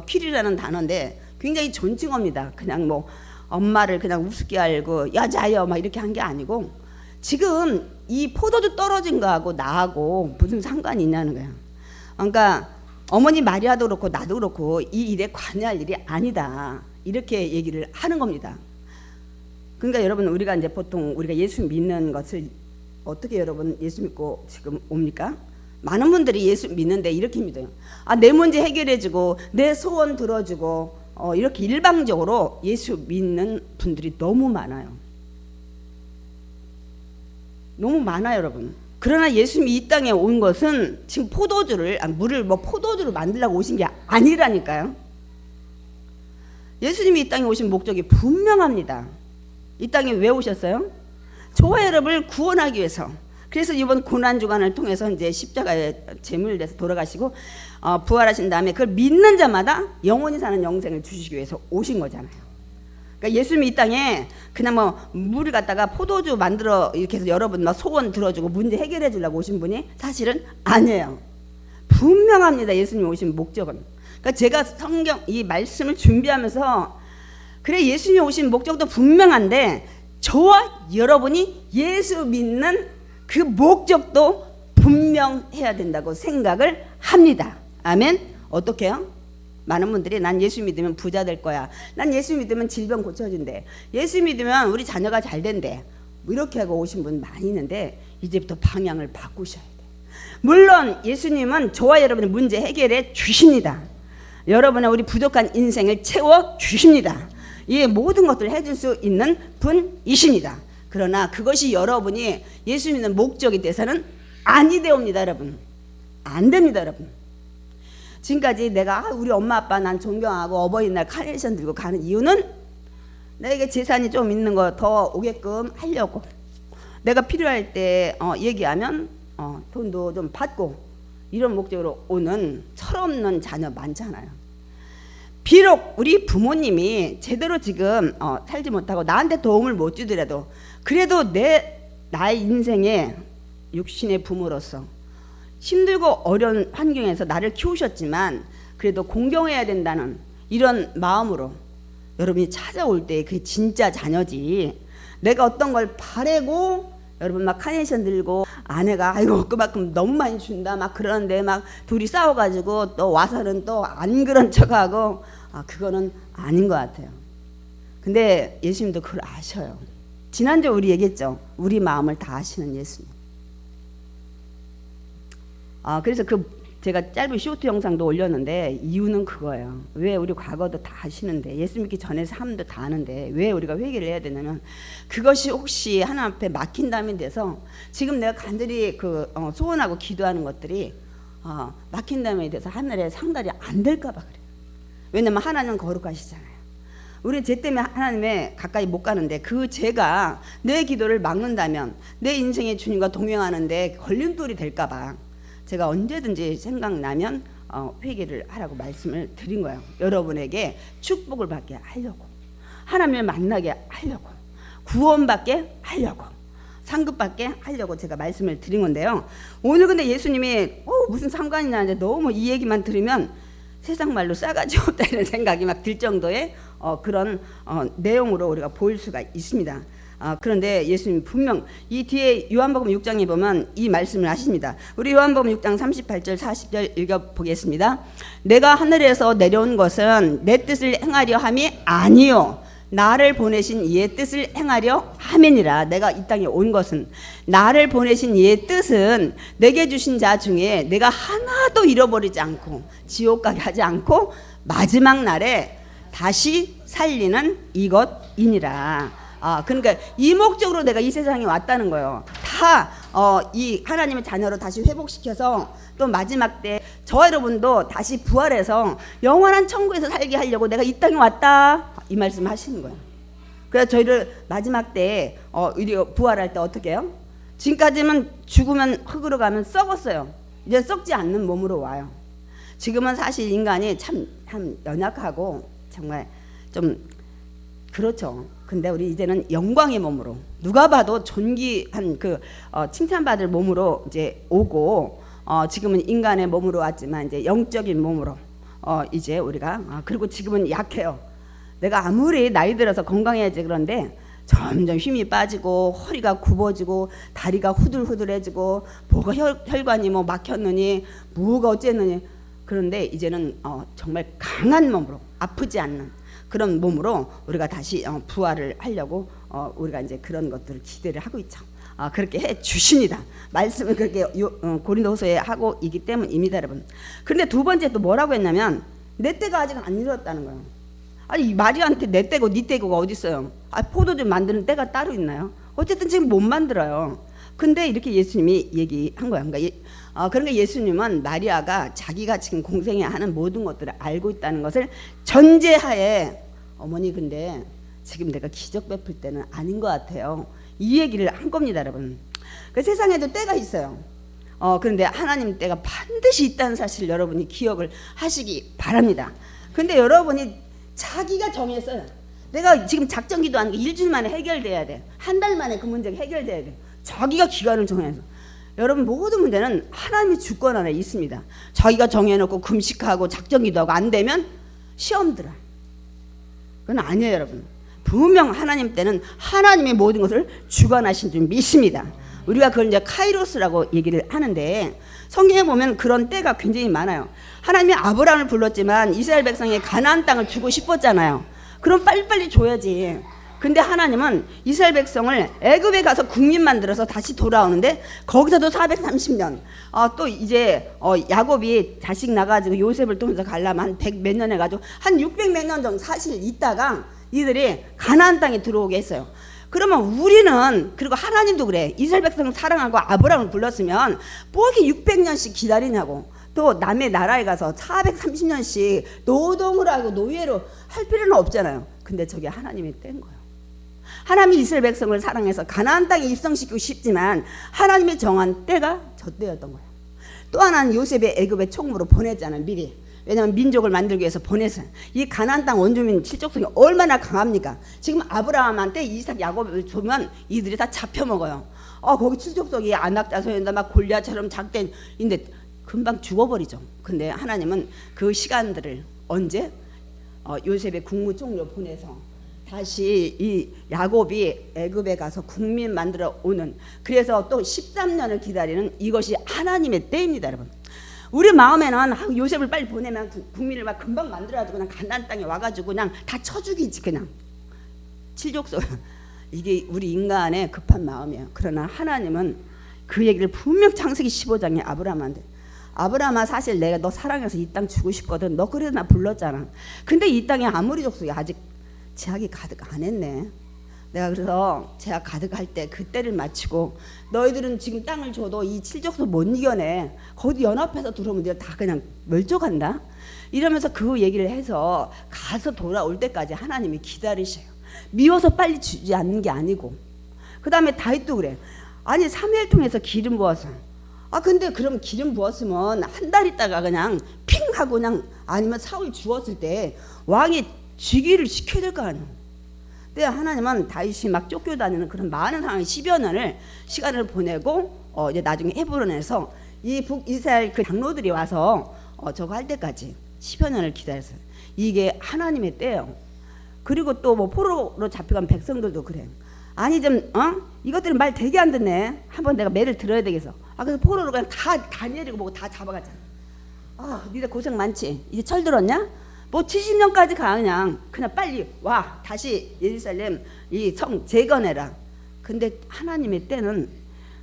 퀴리라는 단어인데 굉장히 존칭어입니다. 그냥 뭐 엄마를 그냥 우습게 알고 여자여 막 이렇게 한 게 아니고 지금 이 포도주 떨어진 거하고 나하고 무슨 상관이 있냐는 거야. 그러니까 어머니 마리아도 그렇고 나도 그렇고 이 일에 관여할 일이 아니다. 이렇게 얘기를 하는 겁니다. 그러니까 여러분 우리가 이제 보통 우리가 예수 믿는 것을 어떻게 여러분 예수 믿고 지금 옵니까? 많은 분들이 예수 믿는데 이렇게 믿어요. 내 문제 해결해주고 내 소원 들어주고 이렇게 일방적으로 예수 믿는 분들이 너무 많아요. 너무 많아요, 여러분. 그러나 예수님이 이 땅에 온 것은 지금 물을 포도주로 만들려고 오신 게 아니라니까요. 예수님이 이 땅에 오신 목적이 분명합니다. 이 땅에 왜 오셨어요? 저와 여러분을 구원하기 위해서. 그래서 이번 고난 주간을 통해서 이제 십자가에 제물돼서 돌아가시고 부활하신 다음에 그걸 믿는 자마다 영원히 사는 영생을 주시기 위해서 오신 거잖아요. 그러니까 예수님이 이 땅에 그냥 물을 갖다가 포도주 만들어 이렇게 해서 여러분 소원 들어주고 문제 해결해 주려고 오신 분이 사실은 아니에요. 분명합니다. 예수님 오신 목적은. 그러니까 제가 성경 이 말씀을 준비하면서 그래 예수님 오신 목적도 분명한데 저와 여러분이 예수 믿는 그 목적도 분명해야 된다고 생각을 합니다. 아멘. 어떻게 해요? 많은 분들이 난 예수 믿으면 부자 될 거야. 난 예수 믿으면 질병 고쳐진대. 예수 믿으면 우리 자녀가 잘 된대. 이렇게 하고 오신 분 많이 있는데 이제부터 방향을 바꾸셔야 돼. 물론 예수님은 저와 여러분의 문제 해결해 주십니다. 여러분의 우리 부족한 인생을 채워 주십니다. 이 모든 것들을 해줄 수 있는 분이십니다. 그러나 그것이 여러분이 예수 믿는 목적이 돼서는 아니 되옵니다, 여러분. 안 됩니다, 여러분. 지금까지 내가 우리 엄마 아빠 난 존경하고 어버이날 카네이션 들고 가는 이유는 내게 재산이 좀 있는 거 더 오게끔 하려고. 내가 필요할 때 얘기하면 돈도 좀 받고 이런 목적으로 오는 철없는 자녀 많잖아요. 비록 우리 부모님이 제대로 지금 살지 못하고 나한테 도움을 못 주더라도 그래도 나의 인생에 육신의 부모로서 힘들고 어려운 환경에서 나를 키우셨지만 그래도 공경해야 된다는 이런 마음으로 여러분이 찾아올 때 그게 진짜 자녀지. 내가 어떤 걸 바래고 여러분 막 카네이션 들고 아내가 아이고 그만큼 너무 많이 준다 막 그러는데 막 둘이 싸워가지고 또 와서는 또 안 그런 척하고 그거는 아닌 것 같아요. 근데 예수님도 그걸 아셔요. 지난주에 우리 얘기했죠. 우리 마음을 다 아시는 예수님. 그래서 제가 짧은 쇼트 영상도 올렸는데 이유는 그거예요. 왜 우리 과거도 다 아시는데 예수 믿기 전에 삶도 다 아는데 왜 우리가 회개를 해야 되냐면 그것이 혹시 하나님 앞에 막힌다면 돼서 지금 내가 간절히 소원하고 기도하는 것들이 막힌다면 돼서 하늘에 상달이 안 될까 봐 그래요. 왜냐면 하나님은 거룩하시잖아요. 우리 죄 때문에 하나님에 가까이 못 가는데 그 죄가 내 기도를 막는다면 내 인생의 주님과 동행하는데 걸림돌이 될까 봐 제가 언제든지 생각나면 회개를 하라고 말씀을 드린 거예요. 여러분에게 축복을 받게 하려고, 하나님을 만나게 하려고, 구원받게 하려고, 상급받게 하려고 제가 말씀을 드린 건데요. 오늘 근데 예수님이 무슨 상관이냐 하는데 너무 이 얘기만 들으면 세상 말로 싸가지 없다 이런 생각이 막 들 정도의 그런 내용으로 우리가 보일 수가 있습니다. 그런데 예수님 분명 이 뒤에 요한복음 6장에 보면 이 말씀을 하십니다. 우리 요한복음 6장 38절 40절 읽어보겠습니다. 내가 하늘에서 내려온 것은 내 뜻을 행하려 함이 아니요 나를 보내신 이의 뜻을 행하려 함이니라. 내가 이 땅에 온 것은 나를 보내신 이의 뜻은 내게 주신 자 중에 내가 하나도 잃어버리지 않고 지옥 가게 하지 않고 마지막 날에 다시 살리는 이것이니라. 그러니까 이 목적으로 내가 이 세상에 왔다는 거예요. 다 다 이 하나님의 자녀로 다시 회복시켜서 또 마지막 때 저와 여러분도 다시 부활해서 영원한 천국에서 살게 하려고 내가 이 땅에 왔다, 이 말씀 하시는 거예요. 그래서 저희를 마지막 때 우리가 부활할 때 어떻게 해요? 지금까지는 죽으면 흙으로 가면 썩었어요. 이제 썩지 않는 몸으로 와요. 지금은 사실 인간이 참 연약하고 정말 좀 그렇죠. 근데 우리 이제는 영광의 몸으로, 누가 봐도 존귀한 칭찬받을 몸으로 이제 오고, 지금은 인간의 몸으로 왔지만 이제 영적인 몸으로 이제 우리가 그리고 지금은 약해요. 내가 아무리 나이 들어서 건강해야지 그런데 점점 힘이 빠지고 허리가 굽어지고 다리가 후들후들해지고 뭐가 혈관이 뭐 막혔느니 뭐가 어쨌느니, 그런데 이제는 정말 강한 몸으로, 아프지 않는 그런 몸으로 우리가 다시 부활을 하려고 우리가 이제 그런 것들을 기대를 하고 있죠. 그렇게 해 주십니다. 말씀을 그렇게 고린도후서에 하고 있기 때문입니다, 여러분. 그런데 두 번째 또 뭐라고 했냐면 내 때가 아직 안 이뤘다는 거예요. 아니 마리아한테 내 때고 네 때고가 어디 있어요? 포도주 만드는 때가 따로 있나요? 어쨌든 지금 못 만들어요. 근데 이렇게 예수님이 얘기한 거야. 그러니까 예수님은 마리아가 자기가 지금 공생에 하는 모든 것들을 알고 있다는 것을 전제하에, 어머니 근데 지금 내가 기적 베풀 때는 아닌 것 같아요, 이 얘기를 한 겁니다, 여러분. 그 세상에도 때가 있어요. 그런데 하나님 때가 반드시 있다는 사실 여러분이 기억을 하시기 바랍니다. 근데 여러분이 자기가 정했어요. 내가 지금 작전기도 아니고 일주일 만에 해결돼야 돼, 한 달 만에 그 문제가 해결돼야 돼. 자기가 기간을 정해서. 여러분 모든 문제는 하나님의 주권 안에 있습니다. 자기가 정해놓고 금식하고 작전기도 하고 안 되면 시험 들어. 그건 아니에요, 여러분. 분명 하나님 때는 하나님의 모든 것을 주관하신 줄 믿습니다. 우리가 그걸 이제 카이로스라고 얘기를 하는데, 성경에 보면 그런 때가 굉장히 많아요. 하나님이 아브라함을 불렀지만 이스라엘 백성에 가나안 땅을 주고 싶었잖아요. 그럼 빨리빨리 줘야지. 근데 하나님은 이스라엘 백성을 애굽에 가서 국민 만들어서 다시 돌아오는데 거기서도 430년 또 이제 야곱이 자식 나가지고 요셉을 통해서 가려면 한 100 몇 년 해가지고 한 600 몇 년 정도 사실 있다가 이들이 가나안 땅에 들어오게 했어요. 그러면 우리는, 그리고 하나님도 그래, 이스라엘 백성을 사랑하고 아브라함을 불렀으면 뭐 이렇게 600년씩 기다리냐고. 또 남의 나라에 가서 430년씩 노동을 하고 노예로 할 필요는 없잖아요. 근데 저게 하나님의 때인 거예요. 하나님이 이스라엘 백성을 사랑해서 가나안 땅에 입성시키고 싶지만 하나님이 정한 때가 저 때였던 거예요. 또 하나는 요셉의 애굽의 총무로 보냈잖아요, 미리. 왜냐하면 민족을 만들기 위해서 보내서. 이 가나안 땅 원주민 칠족성이 얼마나 강합니까? 지금 아브라함한테 이삭 야곱을 주면 이들이 다 잡혀먹어요. 거기 칠족성이 안악자손인데 막 골리앗처럼 작대인데 금방 죽어버리죠. 근데 하나님은 그 시간들을 언제 요셉의 국무총리로 보내서 다시 이 야곱이 애굽에 가서 국민 만들어 오는, 그래서 또 13년을 기다리는, 이것이 하나님의 때입니다, 여러분. 우리 마음에는 요셉을 빨리 보내면 국민을 막 금방 만들어가지고 그냥 가나안 땅에 와가지고 그냥 다 쳐죽이지, 그냥 칠족성. 이게 우리 인간의 급한 마음이에요. 그러나 하나님은 그 얘기를 분명 창세기 15장에 아브라함한테, 아브라함아 사실 내가 너 사랑해서 이 땅 주고 싶거든. 너 그래도 나 불렀잖아. 근데 이 땅에 아무리 족속이 아직 제약이 가득 안 했네. 내가 그래서 제약 가득할 때 그때를 마치고 너희들은 지금 땅을 줘도 이 칠족소 못 이겨내. 거기 연합해서 들어오면 내가 다 그냥 멸족한다. 이러면서 그 얘기를 해서 가서 돌아올 때까지 하나님이 기다리셔요. 미워서 빨리 주지 않는 게 아니고. 그 다음에 다윗도 그래. 아니 3일 통해서 기름 부어서. 근데 그럼 기름 부었으면 한 달 있다가 그냥 핑 하고 그냥, 아니면 사울 죽었을 때 왕이 즉위를 시켜야 될 거 아니에요. 근데 하나님은 다윗이 막 쫓겨다니는 그런 많은 상황에 10여 년을 시간을 보내고 이제 나중에 헤브론에서 이 북이스라엘 그 장로들이 와서 저거 할 때까지 10여 년을 기다렸어요. 이게 하나님의 때예요. 그리고 또 뭐 포로로 잡혀간 백성들도 그래. 아니 좀 이것들은 말 되게 안 듣네. 한번 내가 매를 들어야 되겠어. 그래서 포로로 그냥 다 내리고 보고 다 잡아갔잖아. 니들 고생 많지. 이제 철 들었냐? 뭐 70년까지 가. 그냥 빨리 와. 다시 예루살렘 이 성 재건해라. 근데 하나님의 때는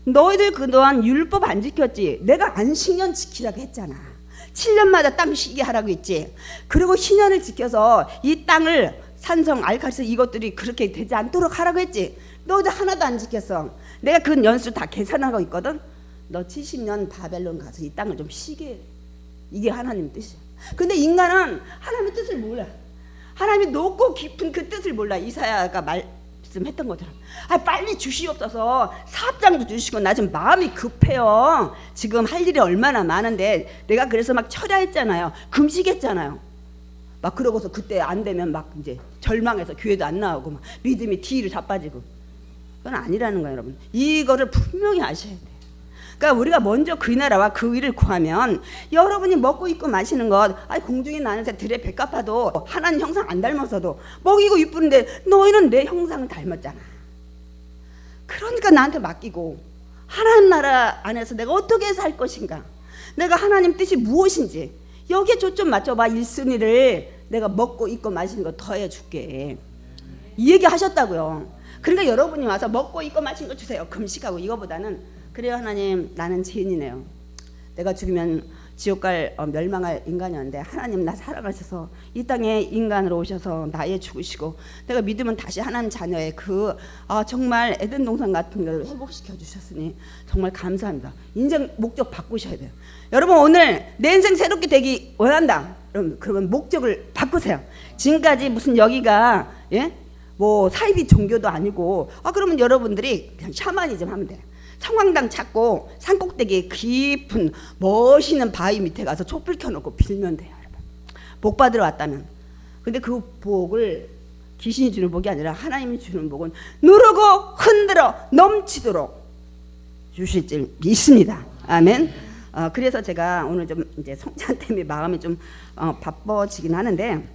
너희들 그동안 율법 안 지켰지. 내가 안식년 지키라고 했잖아. 7년마다 땅 쉬게 하라고 했지. 그리고 희년을 지켜서 이 땅을 산성 알칼리스 이것들이 그렇게 되지 않도록 하라고 했지. 너도 하나도 안 지켰어. 내가 그 연수 다 계산하고 있거든. 너 70년 바벨론 가서 이 땅을 좀 쉬게 해. 이게 하나님 뜻이야. 근데 인간은 하나님의 뜻을 몰라. 하나님이 높고 깊은 그 뜻을 몰라. 이사야가 말씀했던 것처럼 빨리 주시옵소서. 사업장도 주시고 나 지금 마음이 급해요. 지금 할 일이 얼마나 많은데. 내가 그래서 막 철야했잖아요. 금식했잖아요. 막 그러고서 그때 안 되면 막 이제 절망해서 교회도 안 나오고 막 믿음이 뒤로 자빠지고. 그건 아니라는 거예요, 여러분. 이거를 분명히 아셔야 돼요. 그러니까 우리가 먼저 그 나라와 그 일을 구하면 여러분이 먹고 입고 마시는 것, 공중에 나는 새 들의 백합화도 하나님 형상 안 닮았어도 먹이고 이쁘는데 너희는 내 형상을 닮았잖아. 그러니까 나한테 맡기고 하나님 나라 안에서 내가 어떻게 살 것인가, 내가 하나님 뜻이 무엇인지 여기에 초점 맞춰봐. 1순위를 내가 먹고 입고 마시는 거 더해줄게, 이 얘기 하셨다고요. 그러니까 여러분이 와서 먹고 입고 마시는 거 주세요. 금식하고 이거보다는 그래요. 하나님, 나는 죄인이네요. 내가 죽으면 지옥 갈 멸망할 인간이었는데 하나님 나 사랑하셔서 이 땅에 인간으로 오셔서 나의 죽으시고 내가 믿으면 다시 하나님 자녀의 정말 에덴 동산 같은 걸 회복시켜 주셨으니 정말 감사합니다. 인생 목적 바꾸셔야 돼요. 여러분, 오늘 내 인생 새롭게 되기 원한다. 그러면 목적을 바꾸세요. 지금까지 무슨 여기가 뭐 사이비 종교도 아니고 그러면 여러분들이 그냥 샤머니즘 하면 돼요. 성황당 찾고 산꼭대기에 깊은 멋있는 바위 밑에 가서 촛불 켜놓고 빌면 돼요, 여러분. 복 받으러 왔다면. 근데 그 복을 귀신이 주는 복이 아니라 하나님이 주는 복은 누르고 흔들어 넘치도록 주실 줄 믿습니다. 아멘. 그래서 제가 오늘 좀 이제 성찬 때문에 마음이 좀 바빠지긴 하는데,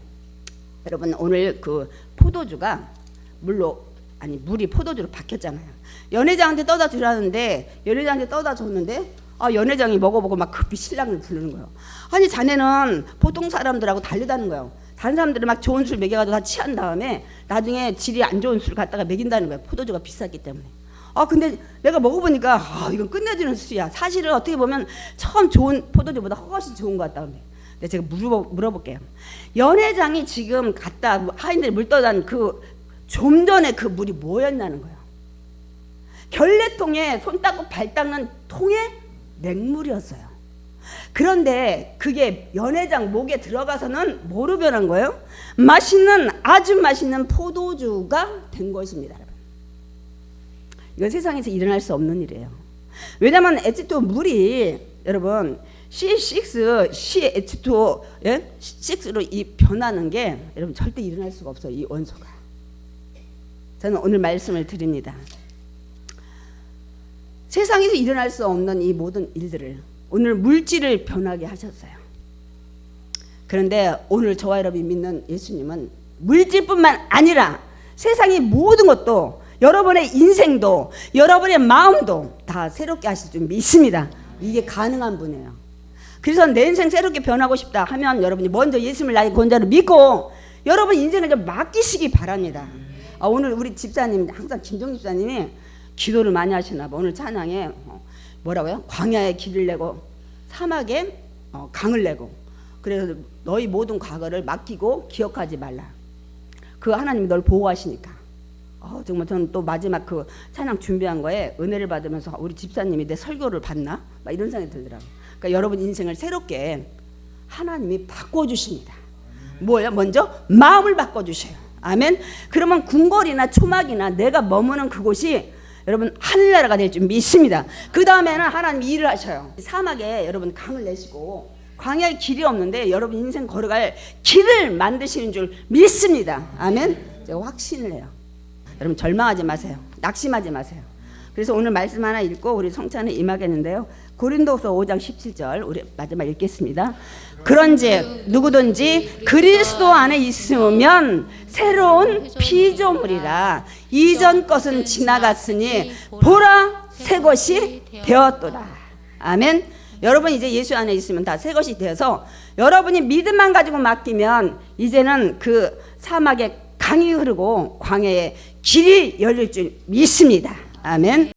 여러분, 오늘 그 포도주가 물이 포도주로 바뀌었잖아요. 연회장한테 떠다 주라는데 연회장한테 떠다 줬는데 연회장이 먹어보고 막 급히 신랑을 부르는 거예요. 아니, 자네는 보통 사람들하고 다르다는 거예요. 다른 사람들은 막 좋은 술 먹여가지고 다 취한 다음에 나중에 질이 안 좋은 술 갖다가 먹인다는 거예요. 포도주가 비쌌기 때문에. 근데 내가 먹어보니까 이건 끝내주는 술이야. 사실은 어떻게 보면 처음 좋은 포도주보다 훨씬 좋은 것 같다. 근데 제가 물어볼게요. 연회장이 지금 갖다 하인들이 물 떠단 좀 전에 그 물이 뭐였냐는 거예요. 결례통에 손 닦고 발 닦는 통에 맹물이었어요. 그런데 그게 연회장 목에 들어가서는 뭐로 변한 거예요? 아주 맛있는 포도주가 된 것입니다. 이건 세상에서 일어날 수 없는 일이에요. 왜냐하면 H2O 물이 여러분 C6, CH2O 6로 이 변하는 게 여러분 절대 일어날 수가 없어요. 이 원소가. 저는 오늘 말씀을 드립니다. 세상에서 일어날 수 없는 이 모든 일들을 오늘 물질을 변하게 하셨어요. 그런데 오늘 저와 여러분이 믿는 예수님은 물질뿐만 아니라 세상의 모든 것도, 여러분의 인생도, 여러분의 마음도 다 새롭게 하실 줄 믿습니다. 이게 가능한 분이에요. 그래서 내 인생 새롭게 변하고 싶다 하면 여러분이 먼저 예수님을 나의 구원자로 믿고 여러분 인생을 좀 맡기시기 바랍니다. 오늘 우리 집사님, 항상 김종 집사님이 기도를 많이 하시나 봐. 오늘 찬양에 뭐라고요? 광야에 길을 내고 사막에 강을 내고, 그래서 너희 모든 과거를 맡기고 기억하지 말라. 그 하나님이 널 보호하시니까. 정말 저는 또 마지막 그 찬양 준비한 거에 은혜를 받으면서 우리 집사님이 내 설교를 봤나? 막 이런 생각이 들더라고요. 그러니까 여러분 인생을 새롭게 하나님이 바꿔주십니다. 뭐예요? 먼저 마음을 바꿔주셔요. 아멘. 그러면 궁궐이나 초막이나 내가 머무는 그곳이 여러분 하늘나라가 될 줄 믿습니다. 그 다음에는 하나님이 일을 하셔요. 사막에 여러분 강을 내시고 광야에 길이 없는데 여러분 인생 걸어갈 길을 만드시는 줄 믿습니다. 아멘. 제가 확신을 해요. 여러분 절망하지 마세요. 낙심하지 마세요. 그래서 오늘 말씀 하나 읽고 우리 성찬에 임하겠는데요. 고린도서 5장 17절 우리 마지막 읽겠습니다. 그런즉 누구든지 그리스도 안에 있으면 새로운 피조물이라, 이전 것은 지나갔으니 보라 새 것이 되었도다. 아멘. 여러분 이제 예수 안에 있으면 다 새 것이 되어서 여러분이 믿음만 가지고 맡기면 이제는 그 사막에 강이 흐르고 광야에 길이 열릴 줄 믿습니다. 아멘.